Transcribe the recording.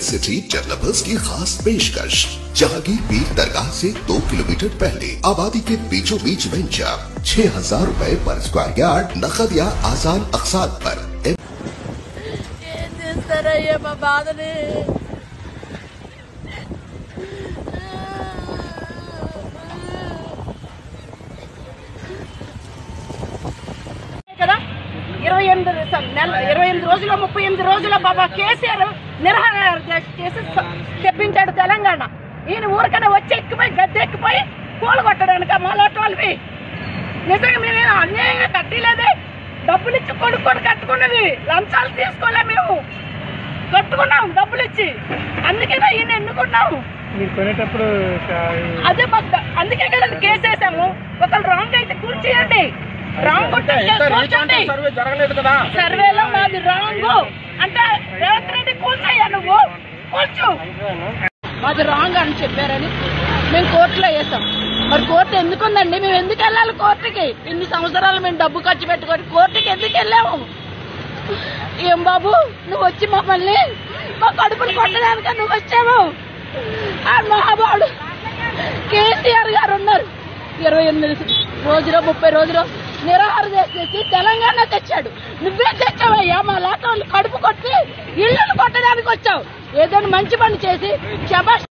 City developers की खास पेशकश जहांगीर पीर दरगाह से 2 किलोमीटर पहले आबादी के बीचों बीच वेंचर 6,000 रुपए पर स्क्वायर यार्ड नकद या आसान अकसात पर। కదా 28 రోజుల 38 రోజుల బాబా కేసీఆర్ నిరహార చేసి తెప్పించాడు తెలంగాణ. ఈయన ఊరికనే వచ్చి ఎక్కిపోయి గద్దె ఎక్కిపోయి కూలగొట్టడానికి మాలాంటి వాళ్ళవి నిజంగా మేము అన్యాయంగా కట్టలేదే. డబ్బులు ఇచ్చి కొడుకొని కట్టుకున్నది, లంచాలు తీసుకోలే, మేము కట్టుకున్నాం డబ్బులు ఇచ్చి. అందుకేనా ఈయన ఎన్నుకున్నాము. అదే మాకు అందుకే కదండి కేసు వేసాము. ఒకళ్ళు రాంగ్ అయితే కూర్చేయండి, రాంగ్ కూర్చోండి. సర్వేలో మాది రాంగ్ అంటే రేవంత్ రెడ్డి కూర్చోయ్యా, నువ్వు కూర్చో, మాది రాంగ్ అని చెప్పారని మేము కోర్టులో వేసాం. మరి కోర్టు ఎందుకుందండి? మేము ఎందుకు వెళ్ళాలి కోర్టుకి? ఇన్ని సంవత్సరాలు మేము డబ్బు ఖర్చు పెట్టుకొని కోర్టుకి ఎందుకు వెళ్ళాము? ఏం బాబు నువ్వు వచ్చి మమ్మల్ని మా కడుపులు కొట్టడానిక నువ్వు వచ్చావు? ఆ మహాబాడు కేసీఆర్ గారు ఉన్నారు. 28 రోజులు 30 రోజులు నిరాహార చేసి తెలంగాణ తెచ్చాడు. నువ్వే తెచ్చావయ్యా. మా లాటోళ్ళు కడుపు కొట్టి ఇళ్లను కొట్టడానికి వచ్చావు. ఏదైనా మంచి పని చేసి శబాష్.